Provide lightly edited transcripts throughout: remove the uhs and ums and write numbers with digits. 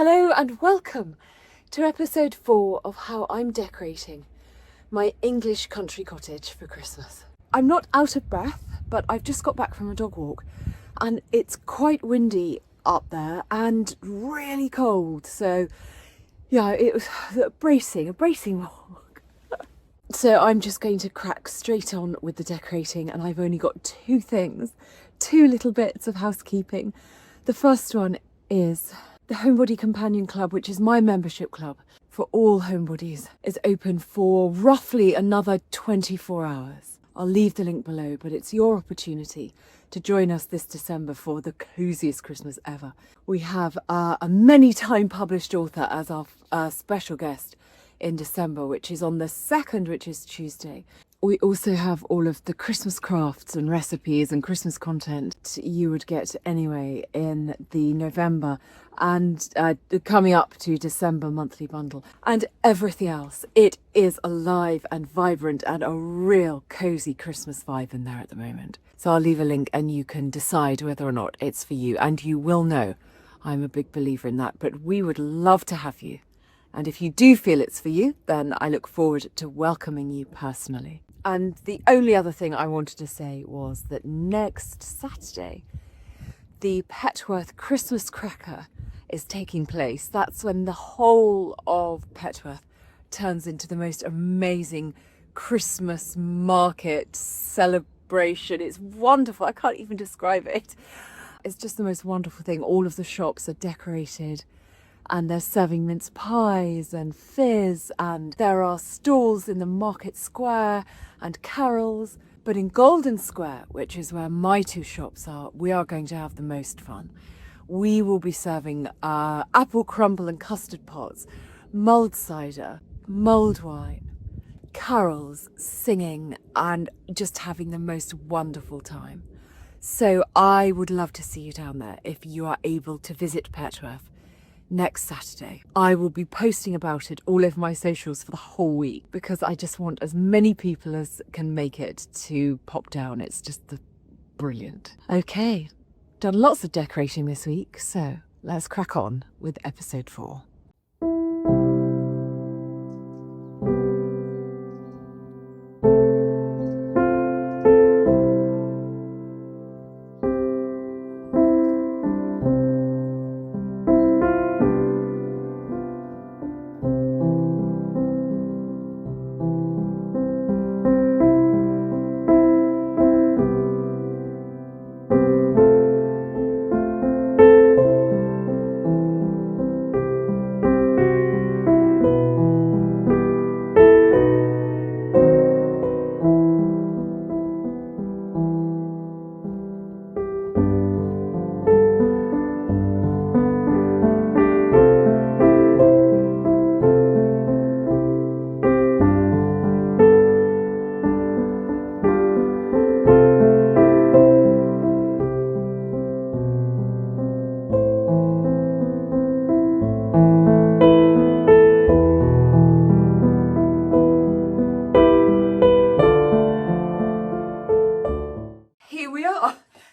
Hello and welcome to episode 4 of how I'm decorating my English country cottage for Christmas. I'm not out of breath, but I've just got back from a dog walk and it's quite windy up there and really cold. So yeah, it was a bracing walk. So I'm just going to crack straight on with the decorating, and I've only got two little bits of housekeeping. The first one is the Homebody Companion Club, which is my membership club for all homebodies, is open for roughly another 24 hours. I'll leave the link below, but it's your opportunity to join us this December for the coziest Christmas ever. We have a many-time published author as our special guest in December, which is on the 2nd, which is Tuesday. We also have all of the Christmas crafts and recipes and Christmas content you would get anyway in the November and coming up to December monthly bundle, and everything else. It is alive and vibrant and a real cozy Christmas vibe in there at the moment. So I'll leave a link and you can decide whether or not it's for you, and you will know. I'm a big believer in that, but we would love to have you. And if you do feel it's for you, then I look forward to welcoming you personally. And the only other thing I wanted to say was that next Saturday, the Petworth Christmas Cracker is taking place. That's when the whole of Petworth turns into the most amazing Christmas market celebration. It's wonderful. I can't even describe it. It's just the most wonderful thing. All of the shops are decorated, and they're serving mince pies and fizz, and there are stalls in the market square and carols. But in Golden Square, which is where my two shops are, we are going to have the most fun. We will be serving apple crumble and custard pots, mulled cider, mulled wine, carols, singing, and just having the most wonderful time. So I would love to see you down there if you are able to visit Petworth next Saturday. I will be posting about it all over my socials for the whole week because I just want as many people as can make it to pop down. It's just brilliant. Okay, done lots of decorating this week, so let's crack on with episode 4.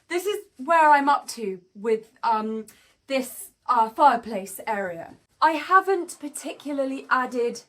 This is where I'm up to with this fireplace area. I haven't particularly added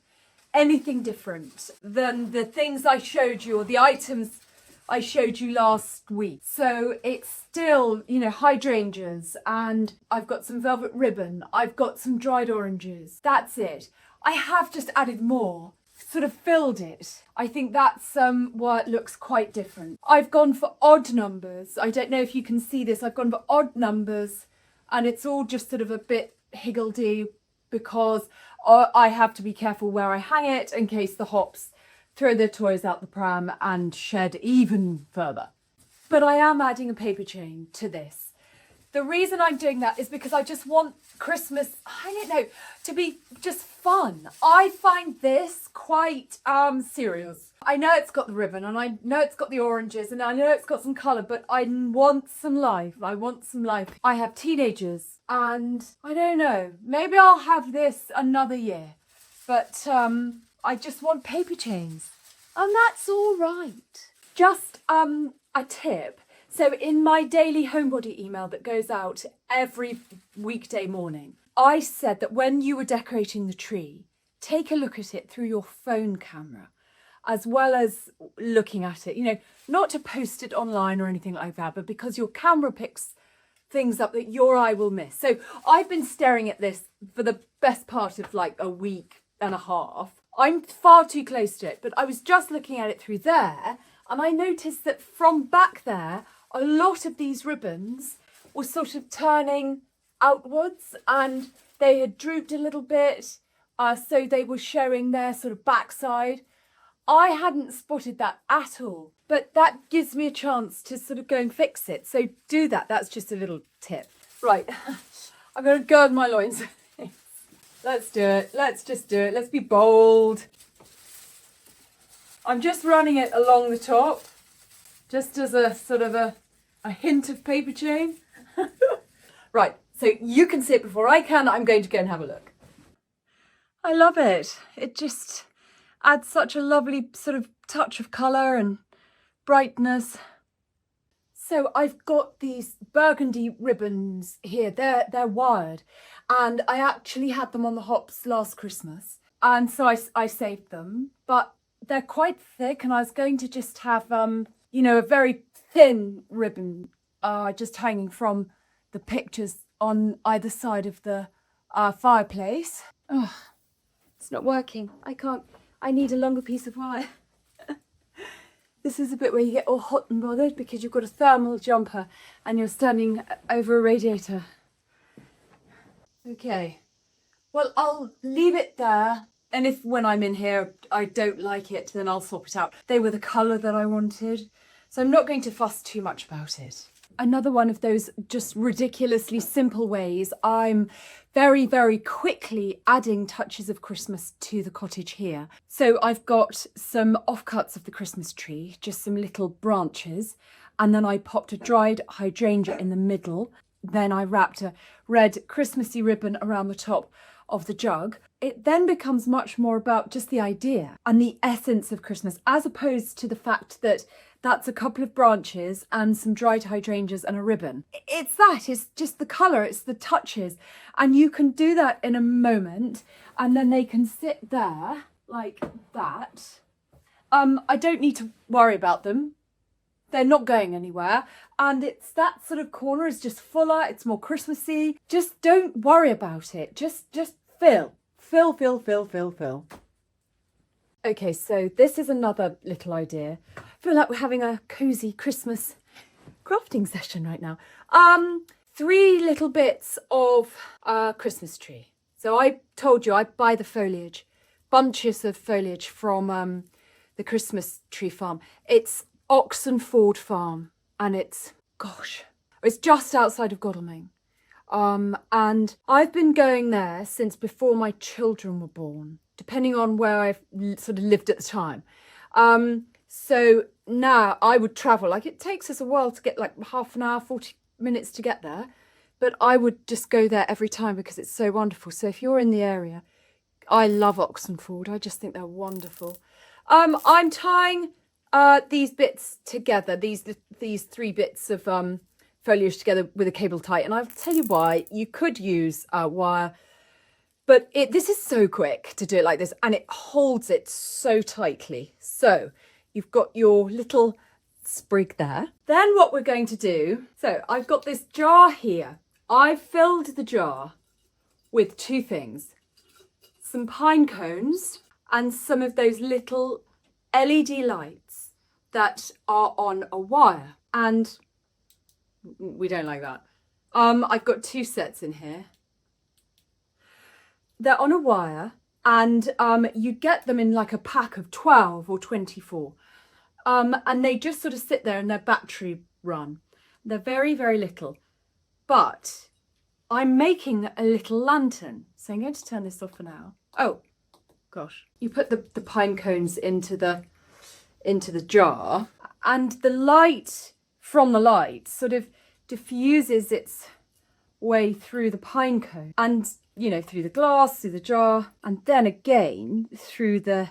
anything different than the things I showed you, or the items I showed you last week. So it's still, hydrangeas, and I've got some velvet ribbon, I've got some dried oranges. That's it. I have just added more, sort of filled it. I think that's what looks quite different. I've gone for odd numbers. I don't know if you can see this. I've gone for odd numbers, and it's all just sort of a bit higgledy because I have to be careful where I hang it in case the hops throw their toys out the pram and shed even further. But I am adding a paper chain to this. The reason I'm doing that is because I just want Christmas, to be just fun. I find this quite serious. I know it's got the ribbon, and I know it's got the oranges, and I know it's got some colour, but I want some life. I have teenagers, and I don't know, maybe I'll have this another year. But I just want paper chains, and that's all right. Just a tip. So in my daily homebody email that goes out every weekday morning, I said that when you were decorating the tree, take a look at it through your phone camera, as well as looking at it, you know, not to post it online or anything like that, but because your camera picks things up that your eye will miss. So I've been staring at this for the best part of like a week and a half. I'm far too close to it, but I was just looking at it through there, and I noticed that from back there, a lot of these ribbons were sort of turning outwards, and they had drooped a little bit, so they were showing their sort of backside. I hadn't spotted that at all, but that gives me a chance to sort of go and fix it. So do that. That's just a little tip. Right, I'm going to gird my loins. Let's do it. Let's just do it. Let's be bold. I'm just running it along the top, just as a sort of a hint of paper chain. Right, so you can see it before I can. I'm going to go and have a look. I love it. It just adds such a lovely sort of touch of colour and brightness. So I've got these burgundy ribbons here. They're wired, and I actually had them on the hops last Christmas, and so I saved them, but they're quite thick, and I was going to just have you know, a very thin ribbon just hanging from the pictures on either side of the fireplace. Oh, it's not working. I need a longer piece of wire. This is a bit where you get all hot and bothered because you've got a thermal jumper and you're standing over a radiator. Okay, well, I'll leave it there. And if when I'm in here I don't like it, then I'll swap it out. They were the colour that I wanted, so I'm not going to fuss too much about it. Another one of those just ridiculously simple ways I'm very, very quickly adding touches of Christmas to the cottage here. So I've got some offcuts of the Christmas tree, just some little branches, and then I popped a dried hydrangea in the middle. Then I wrapped a red Christmassy ribbon around the top of the jug. It then becomes much more about just the idea and the essence of Christmas, as opposed to the fact that that's a couple of branches and some dried hydrangeas and a ribbon. It's just the colour, it's the touches. And you can do that in a moment, and then they can sit there like that. I don't need to worry about them. They're not going anywhere. And it's that sort of corner is just fuller, it's more Christmassy. Just don't worry about it. Just fill. Fill. Okay, so this is another little idea. I feel like we're having a cosy Christmas crafting session right now. 3 little bits of Christmas tree. So I told you I buy the foliage, bunches of foliage from the Christmas tree farm. It's Oxenford Farm, and it's just outside of Godalming. And I've been going there since before my children were born, depending on where I've sort of lived at the time. So now I would travel, like it takes us a while to get, like half an hour, 40 minutes to get there, but I would just go there every time because it's so wonderful. So if you're in the area, I love Oxenford. I just think they're wonderful. I'm tying these bits together, these 3 bits of foliage together with a cable tie, and I'll tell you why. You could use wire, but this is so quick to do it like this, and it holds it so tightly. So you've got your little sprig there. Then what we're going to do, so I've got this jar here. I've filled the jar with 2 things, some pine cones and some of those little LED lights that are on a wire, and we don't like that. I've got 2 sets in here. They're on a wire, and you get them in like a pack of 12 or 24. And they just sort of sit there and they're battery run. They're very, very little. But I'm making a little lantern. So I'm going to turn this off for now. Oh, gosh. You put the pine cones into the jar, and the light from the light sort of diffuses its way through the pine cone, and you know, through the glass, through the jar, and then again through the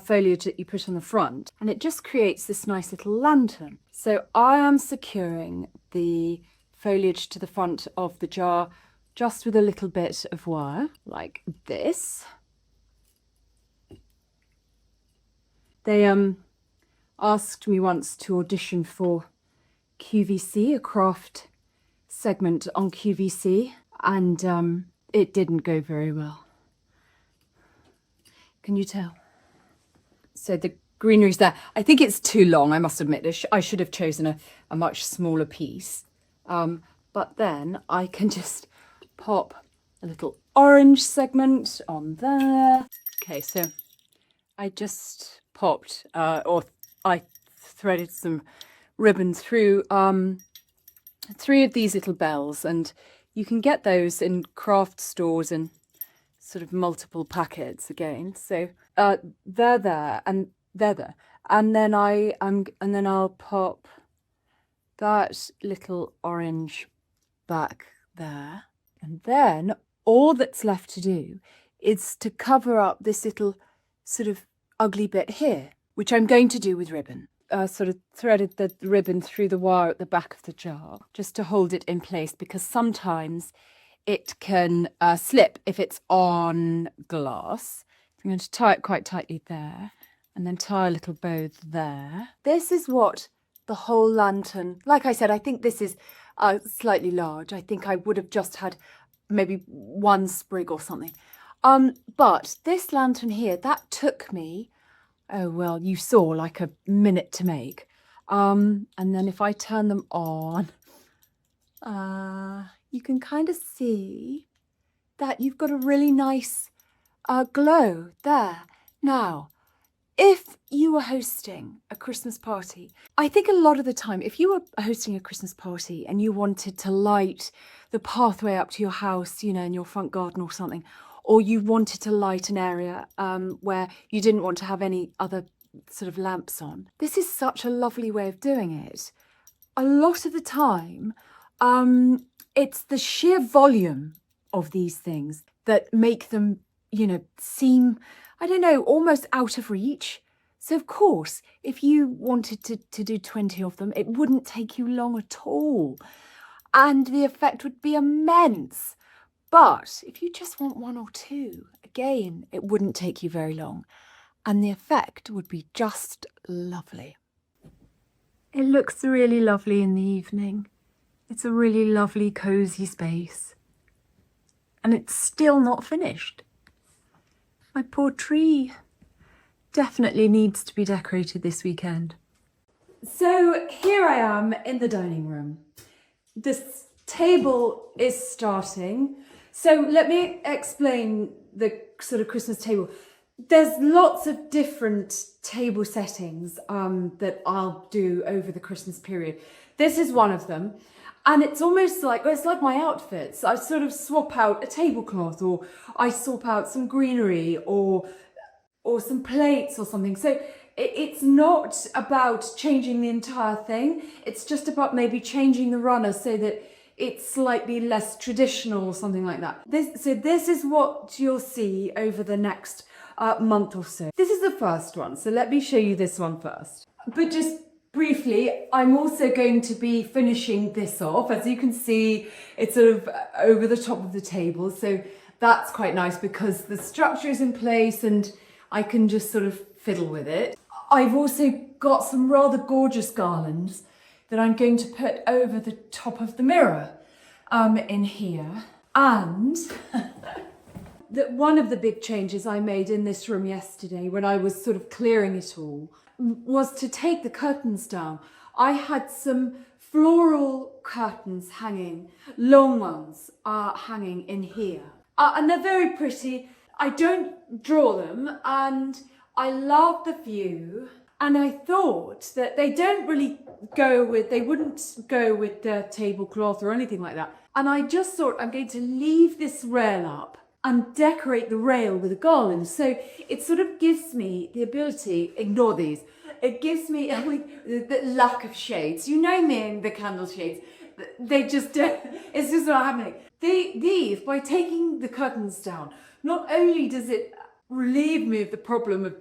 foliage that you put on the front, and it just creates this nice little lantern. So I am securing the foliage to the front of the jar just with a little bit of wire like this. They asked me once to audition for QVC, a craft segment on QVC, and it didn't go very well. Can you tell? So the greenery's there. I think it's too long, I must admit. I should have chosen a much smaller piece. But then I can just pop a little orange segment on there. Okay, so I just popped, or I threaded some ribbon through 3 of these little bells, and you can get those in craft stores in sort of multiple packets again. So they're there, and they're there, and then I'll pop that little orange back there, and then all that's left to do is to cover up this little sort of ugly bit here, which I'm going to do with ribbon. Sort of threaded the ribbon through the wire at the back of the jar just to hold it in place, because sometimes it can slip if it's on glass. I'm going to tie it quite tightly there, and then tie a little bow there. This is what the whole lantern, like I said, I think this is slightly large. I think I would have just had maybe 1 sprig or something. But this lantern here, that took me, oh well, you saw, like a minute to make. And then if I turn them on, you can kind of see that you've got a really nice glow there. Now, if you were hosting a Christmas party, I think a lot of the time, if you were hosting a Christmas party and you wanted to light the pathway up to your house, you know, in your front garden or something, or you wanted to light an area where you didn't want to have any other sort of lamps on, this is such a lovely way of doing it. A lot of the time, it's the sheer volume of these things that make them, you know, seem, I don't know, almost out of reach. So of course, if you wanted to do 20 of them, it wouldn't take you long at all. And the effect would be immense. But if you just want 1 or 2, again, it wouldn't take you very long. And the effect would be just lovely. It looks really lovely in the evening. It's a really lovely, cosy space. And it's still not finished. My poor tree definitely needs to be decorated this weekend. So here I am in the dining room. This table is starting. So let me explain the sort of Christmas table. There's lots of different table settings that I'll do over the Christmas period. This is one of them. And it's almost like, well, it's like my outfits. I sort of swap out a tablecloth, or I swap out some greenery, or some plates or something. So it's not about changing the entire thing. It's just about maybe changing the runner so that it's slightly less traditional or something like that. So this is what you'll see over the next month or so. This is the first one. So let me show you this one first. But just briefly, I'm also going to be finishing this off. As you can see, it's sort of over the top of the table. So that's quite nice because the structure is in place and I can just sort of fiddle with it. I've also got some rather gorgeous garlands that I'm going to put over the top of the mirror in here. And one of the big changes I made in this room yesterday when I was sort of clearing it all was to take the curtains down. I had some floral curtains hanging, long ones hanging in here. And they're very pretty. I don't draw them and I love the view. And I thought that they wouldn't go with the tablecloth or anything like that. And I just thought I'm going to leave this rail up and decorate the rail with a garland. So it sort of gives me the ability, ignore these, it gives me the lack of shades. You know me and the candle shades. They just don't, it's just not happening. These, by taking the curtains down, not only does it relieve me of the problem of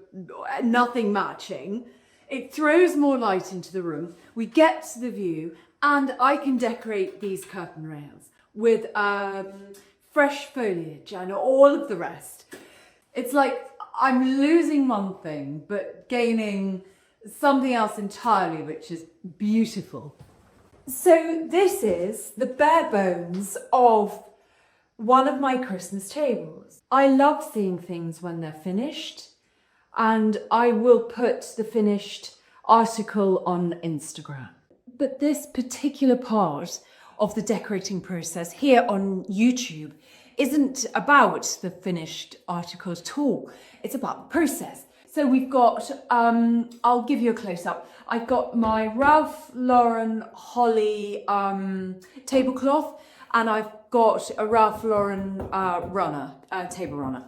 nothing matching, it throws more light into the room, we get to the view, and I can decorate these curtain rails with fresh foliage and all of the rest. It's like I'm losing one thing but gaining something else entirely, which is beautiful. So this is the bare bones of one of my Christmas tables. I love seeing things when they're finished, and I will put the finished article on Instagram. But this particular part of the decorating process here on YouTube isn't about the finished article at all. It's about the process. So we've got, I'll give you a close-up. I've got my Ralph Lauren Holly tablecloth, and I've got a Ralph Lauren runner, table runner.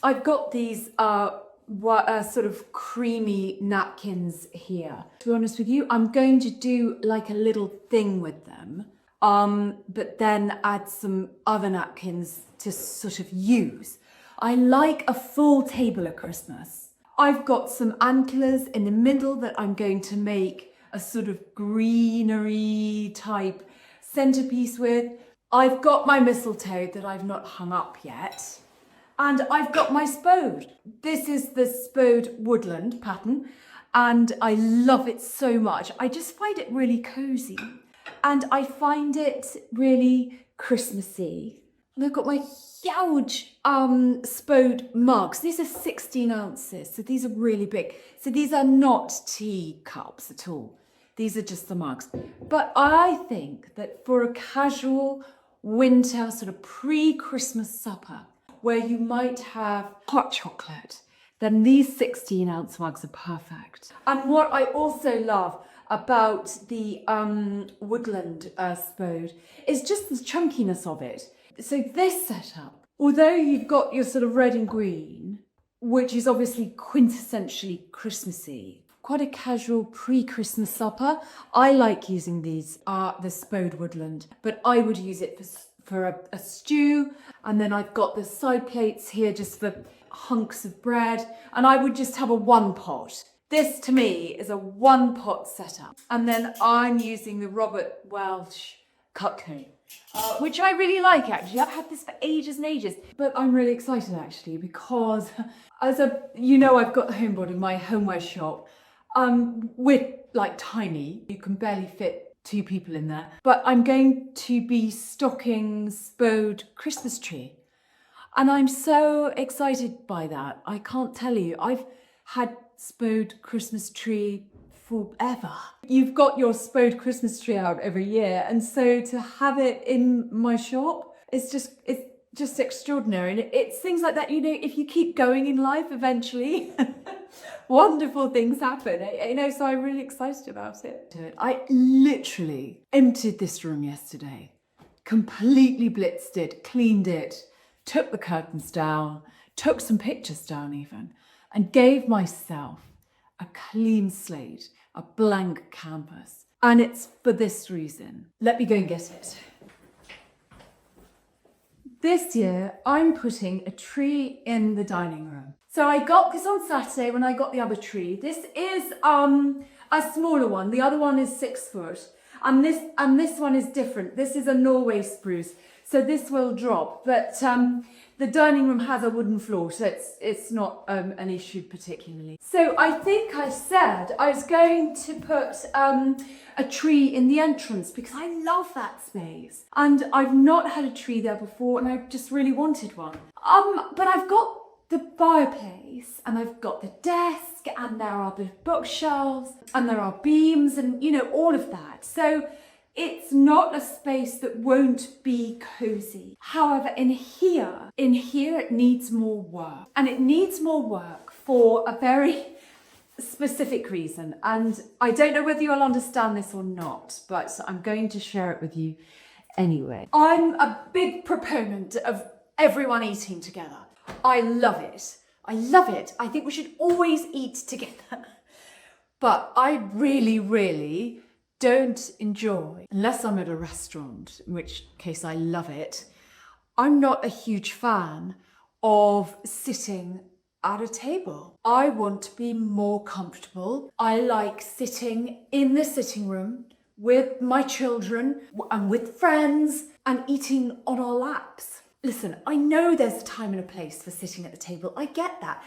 I've got these sort of creamy napkins here. To be honest with you, I'm going to do like a little thing with them, but then add some other napkins to sort of use. I like a full table at Christmas. I've got some antlers in the middle that I'm going to make a sort of greenery type centerpiece with. I've got my mistletoe that I've not hung up yet. And I've got my spode. This is the spode woodland pattern, and I love it so much. I just find it really cozy, and I find it really Christmassy. And I've got my huge spode mugs. These are 16 ounces, so these are really big. So these are not tea cups at all. These are just the mugs. But I think that for a casual winter sort of pre-Christmas supper, where you might have hot chocolate, then these 16-ounce mugs are perfect. And what I also love about the woodland spode is just the chunkiness of it. So this setup, although you've got your sort of red and green, which is obviously quintessentially Christmassy, quite a casual pre-Christmas supper. I like using these, the spode woodland, but I would use it for a stew. And then I've got the side plates here just for hunks of bread, and I would just have a one pot. This to me is a one pot setup. And then I'm using the Robert Welsh cutlery, which I really like actually. I've had this for ages and ages, but I'm really excited actually because I've got the homeboard in my homeware shop. We're like tiny, you can barely fit 2 people in there, but I'm going to be stocking spode Christmas tree, and I'm so excited by that. I can't tell you, I've had spode Christmas tree forever. You've got your spode Christmas tree out every year, and so to have it in my shop, it's just extraordinary. And it's things like that, if you keep going in life, eventually wonderful things happen, so I'm really excited about it. I literally emptied this room yesterday, completely blitzed it, cleaned it, took the curtains down, took some pictures down even, and gave myself a clean slate, a blank canvas. And it's for this reason. Let me go and get it. This year, I'm putting a tree in the dining room. So I got this on Saturday when I got the other tree. This is a smaller one. The other one is 6 foot. And this one is different. This is a Norway spruce. So this will drop. But the dining room has a wooden floor, so it's not an issue particularly. So I think I said I was going to put a tree in the entrance because I love that space. And I've not had a tree there before, and I just really wanted one. But I've got the fireplace, and I've got the desk, and there are the bookshelves, and there are beams, and all of that. So it's not a space that won't be cozy. However, in here it needs more work. And it needs more work for a very specific reason. And I don't know whether you'll understand this or not, but I'm going to share it with you anyway. I'm a big proponent of everyone eating together. I love it. I love it. I think we should always eat together. But I really, really don't enjoy, unless I'm at a restaurant, in which case I love it, I'm not a huge fan of sitting at a table. I want to be more comfortable. I like sitting in the sitting room with my children and with friends and eating on our laps. Listen, I know there's a time and a place for sitting at the table. I get that.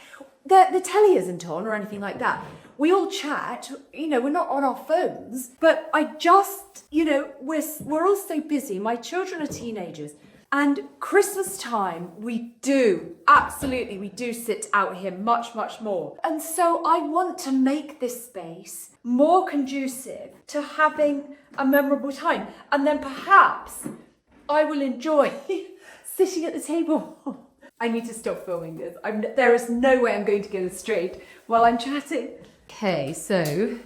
The telly isn't on or anything like that. We all chat, we're not on our phones, but I just, we're all so busy. My children are teenagers. And Christmas time, we do sit out here much, much more. And so I want to make this space more conducive to having a memorable time. And then perhaps I will enjoy sitting at the table. I need to stop filming this. There is no way I'm going to get it straight while I'm chatting. Okay, so I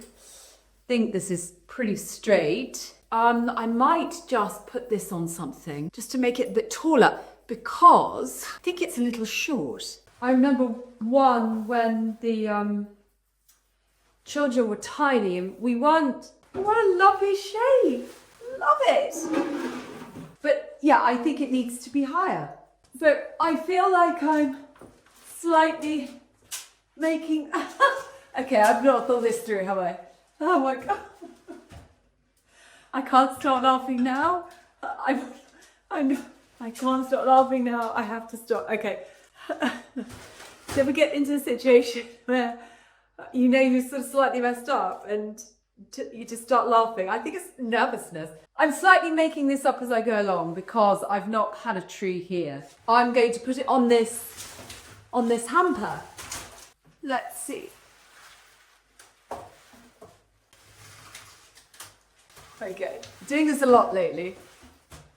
think this is pretty straight. I might just put this on something just to make it a bit taller because I think it's a little short. I remember when the children were tiny and what a lovely shape. Love it. But yeah, I think it needs to be higher. So I feel like I'm slightly making, okay, I've not thought this through, have I? Oh my God. I can't stop laughing now. I can't stop laughing now. I have to stop. Okay. Do you ever get into a situation where you're sort of slightly messed up and you just start laughing? I think it's nervousness. I'm slightly making this up as I go along because I've not had a tree here. I'm going to put it on this hamper. Let's see. Okay, doing this a lot lately,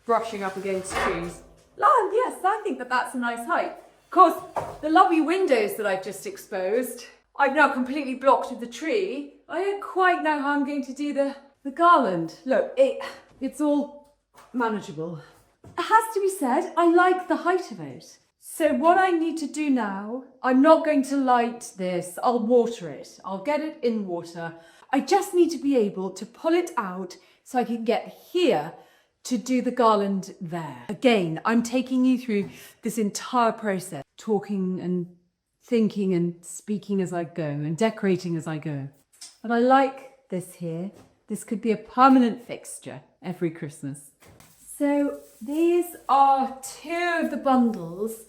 brushing up against trees. Oh, yes, I think that's a nice height. Of course, the lovely windows that I've just exposed, I've now completely blocked with the tree. I don't quite know how I'm going to do the garland. Look, it's all manageable. It has to be said, I like the height of it. So what I need to do now, I'm not going to light this, I'll water it. I'll get it in water. I just need to be able to pull it out so I can get here to do the garland there. Again, I'm taking you through this entire process, talking and thinking and speaking as I go and decorating as I go. But I like this here. This could be a permanent fixture every Christmas. So these are 2 of the bundles.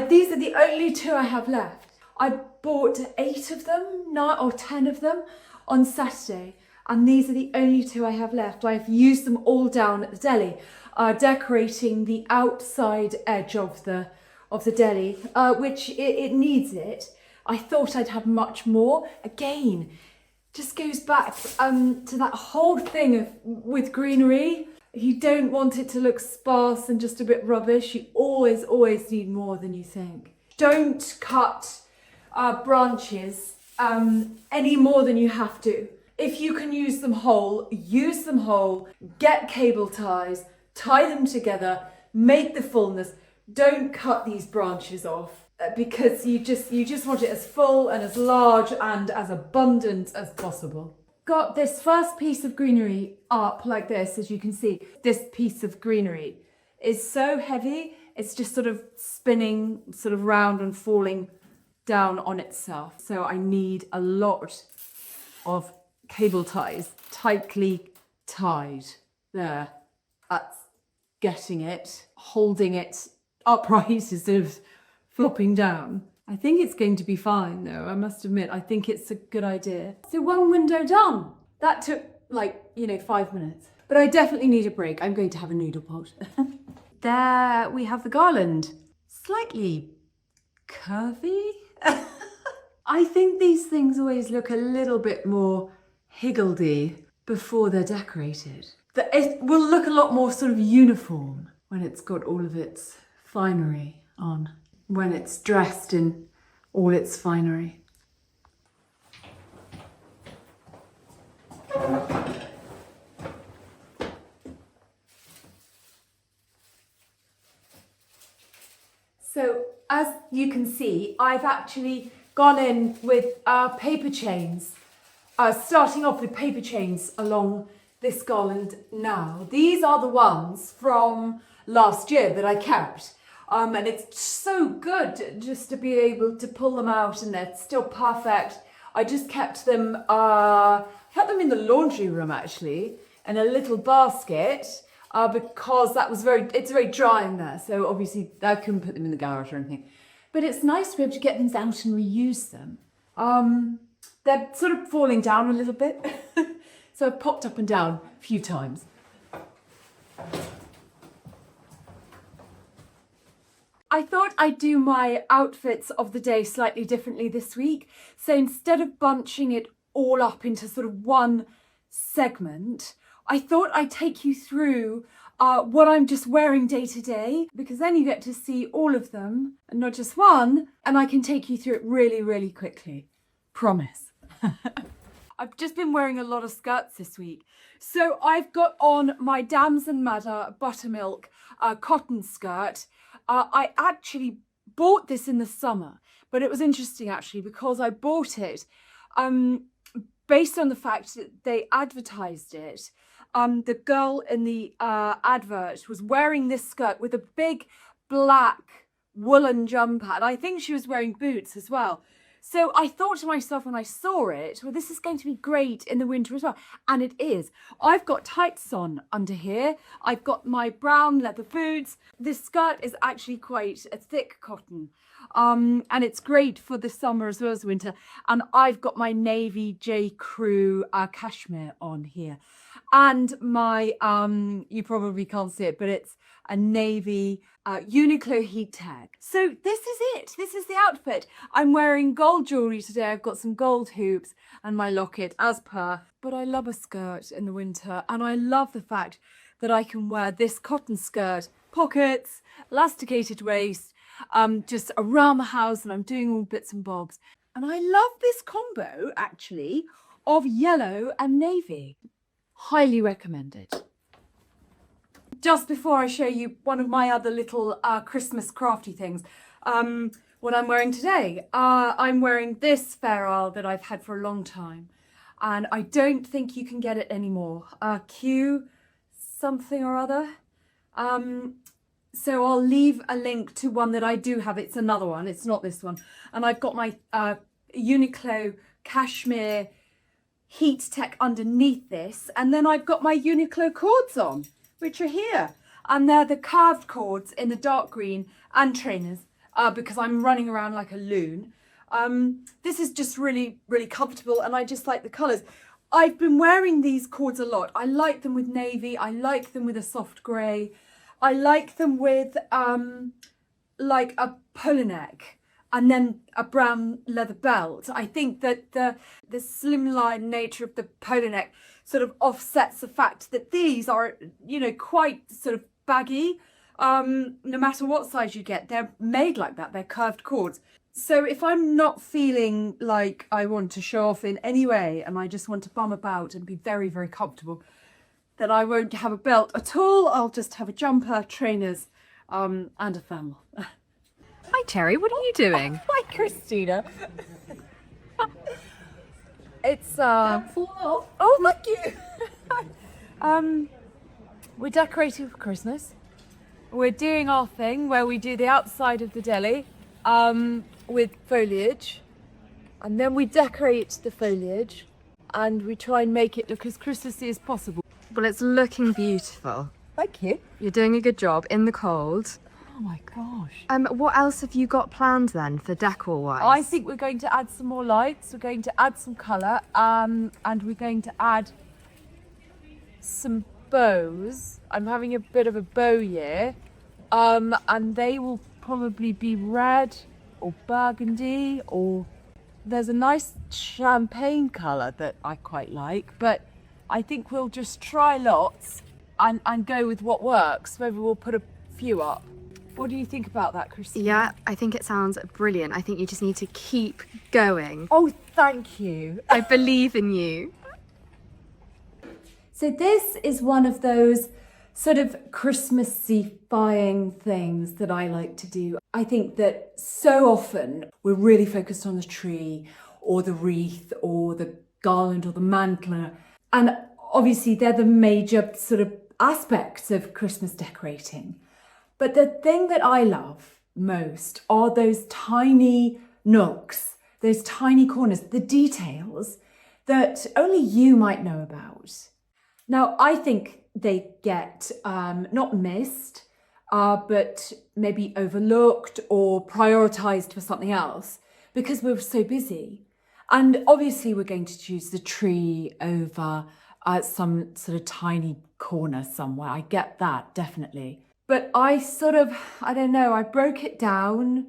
These are the only 2 I have left. I bought 8 of them, 9 or 10 of them on Saturday. And these are the only 2 I have left. I've used them all down at the deli, decorating the outside edge of the deli, which it needs it. I thought I'd have much more. Again, just goes back to that whole thing with greenery. You don't want it to look sparse and just a bit rubbish. You always need more than you think. Don't cut branches any more than you have to. If you can use them whole, use them whole. Get cable ties, tie them together, make the fullness. Don't cut these branches off because you just want it as full and as large and as abundant as possible. Got this first piece of greenery up like this, as you can see. This piece of greenery is so heavy, it's just sort of spinning sort of round and falling down on itself. So I need a lot of cable ties tightly tied there. That's getting it, holding it upright instead of flopping down. I think it's going to be fine though, I must admit. I think it's a good idea. So 1 window done. That took 5 minutes. But I definitely need a break. I'm going to have a noodle pot. There we have the garland. Slightly curvy. I think these things always look a little bit more higgledy before they're decorated. It will look a lot more sort of uniform when it's got all of its finery on, when it's dressed in all its finery. So as you can see, I've actually gone in with paper chains, starting off with paper chains along this garland now. These are the ones from last year that I kept. And it's so good just to be able to pull them out and they're still perfect. I just kept them in the laundry room actually, in a little basket because it's very dry in there. So obviously I couldn't put them in the garage or anything. But it's nice to be able to get things out and reuse them. They're sort of falling down a little bit. So I've popped up and down a few times. I thought I'd do my outfits of the day slightly differently this week. So instead of bunching it all up into sort of one segment, I thought I'd take you through what I'm just wearing day to day, because then you get to see all of them and not just one, and I can take you through it really, really quickly. Promise. I've just been wearing a lot of skirts this week. So I've got on my Damson Madder buttermilk cotton skirt. I actually bought this in the summer, but it was interesting actually because I bought it based on the fact that they advertised it. The girl in the advert was wearing this skirt with a big black woolen jumper, and I think she was wearing boots as well. So I thought to myself when I saw it, well, this is going to be great in the winter as well. And it is. I've got tights on under here. I've got my brown leather boots. This skirt is actually quite a thick cotton. And it's great for the summer as well as winter. And I've got my navy J. Crew cashmere on here. And my, you probably can't see it, but it's a navy Uniqlo heat tag. So this is it. This is the outfit. I'm wearing gold jewellery today. I've got some gold hoops and my locket as per. But I love a skirt in the winter, and I love the fact that I can wear this cotton skirt, pockets, elasticated waist, just around the house, and I'm doing all bits and bobs. And I love this combo actually of yellow and navy. Highly recommended. Just before I show you one of my other little Christmas crafty things, what I'm wearing today, I'm wearing this Fair Isle that I've had for a long time, and I don't think you can get it anymore. Q something or other. So I'll leave a link to one that I do have. It's another one. It's not this one. And I've got my Uniqlo cashmere heat tech underneath this, and then I've got my Uniqlo cords on, which are here, and they're the curved cords in the dark green and trainers because I'm running around like a loon. This is just really, really comfortable, and I just like the colours. I've been wearing these cords a lot. I like them with navy. I like them with a soft grey. I like them with like a polo neck and then a brown leather belt. I think that the slimline nature of the polo neck sort of offsets the fact that these are, you know, quite sort of baggy. No matter what size you get, they're made like that. They're curved cords. So if I'm not feeling like I want to show off in any way and I just want to bum about and be very, very comfortable, then I won't have a belt at all. I'll just have a jumper, trainers, and a thermal. Hi Terry, what are you doing? Hi Christina. It's oh, thank you. We're decorating for Christmas. We're doing our thing where we do the outside of the deli with foliage, and then we decorate the foliage and we try and make it look as Christmassy as possible. Well, it's looking beautiful. Thank you. You're doing a good job in the cold. Oh my gosh. What else have you got planned then for decor wise? I think we're going to add some more lights, we're going to add some colour, and we're going to add some bows. I'm having a bit of a bow year, and they will probably be red or burgundy, or there's a nice champagne colour that I quite like, but I think we'll just try lots and go with what works. Maybe we'll put a few up. What do you think about that, Christina? Yeah, I think it sounds brilliant. I think you just need to keep going. Oh, thank you. I believe in you. So this is one of those sort of Christmassifying things that I like to do. I think that so often we're really focused on the tree or the wreath or the garland or the mantler. And obviously they're the major sort of aspects of Christmas decorating. But the thing that I love most are those tiny nooks, those tiny corners, the details that only you might know about. Now, I think they get not missed, but maybe overlooked or prioritised for something else because we're so busy. And obviously, we're going to choose the tree over some sort of tiny corner somewhere. I get that, definitely. But I don't know, I broke it down.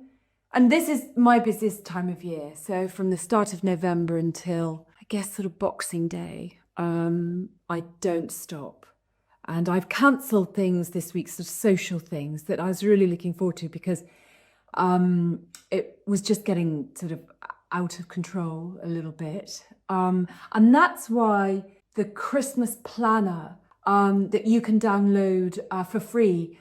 And this is my busiest time of year. So from the start of November until, I guess, sort of Boxing Day, I don't stop. And I've cancelled things this week, sort of social things that I was really looking forward to because it was just getting sort of out of control a little bit. And that's why the Christmas planner that you can download for free,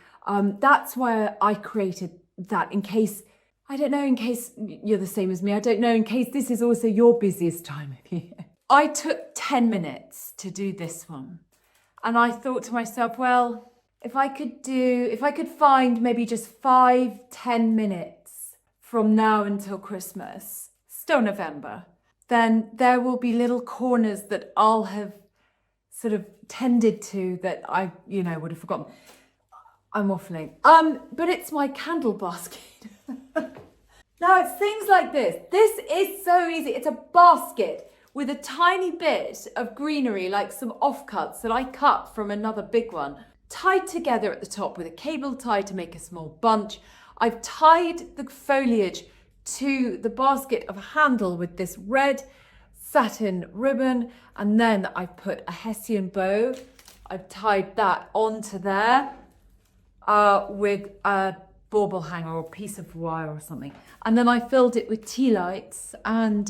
that's why I created that in case, I don't know, in case you're the same as me, I don't know, in case this is also your busiest time of year. I took 10 minutes to do this one. And I thought to myself, well, if I could find maybe just 5-10 minutes from now until Christmas, still November, then there will be little corners that I'll have sort of tended to that I, would have forgotten. I'm waffling. But it's my candle basket. Now it's things like this. This is so easy. It's a basket with a tiny bit of greenery, like some offcuts that I cut from another big one, tied together at the top with a cable tie to make a small bunch. I've tied the foliage to the basket of a handle with this red satin ribbon, and then I've put a hessian bow. I've tied that onto there with a bauble hanger or a piece of wire or something. And then I filled it with tea lights and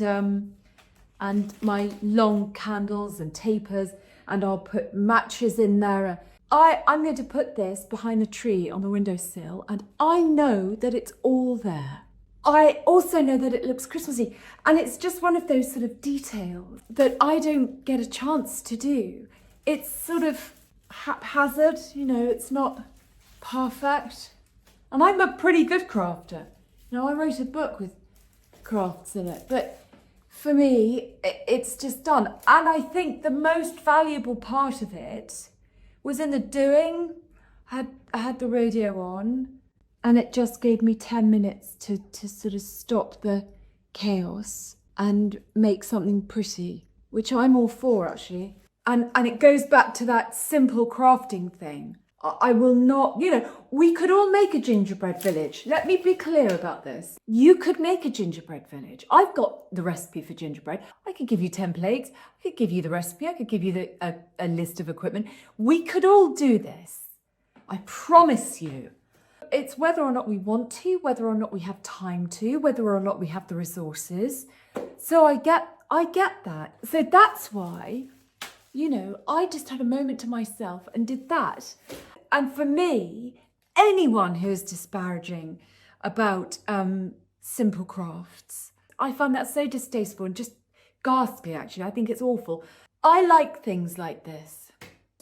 my long candles and tapers, and I'll put matches in there. I'm going to put this behind a tree on the windowsill, and I know that it's all there. I also know that it looks Christmassy, and it's just one of those sort of details that I don't get a chance to do. It's sort of haphazard, it's not perfect. And I'm a pretty good crafter. I wrote a book with crafts in it, but for me, it's just done. And I think the most valuable part of it was in the doing. I had the radio on, and it just gave me 10 minutes to sort of stop the chaos and make something pretty, which I'm all for, actually. And it goes back to that simple crafting thing. I will not, we could all make a gingerbread village. Let me be clear about this. You could make a gingerbread village. I've got the recipe for gingerbread. I could give you templates. I could give you the recipe. I could give you a list of equipment. We could all do this. I promise you. It's whether or not we want to, whether or not we have time to, whether or not we have the resources. So I get that. So that's why, I just had a moment to myself and did that. And for me, anyone who is disparaging about simple crafts, I find that so distasteful and just ghastly, actually. I think it's awful. I like things like this.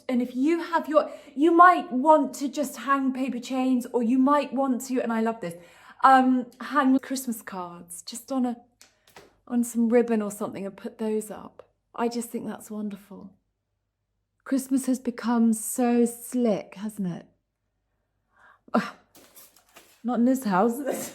And if you have you might want to just hang paper chains, or you might want to, and I love this, hang Christmas cards just on some ribbon or something and put those up. I just think that's wonderful. Christmas has become so slick, hasn't it? Not in this house.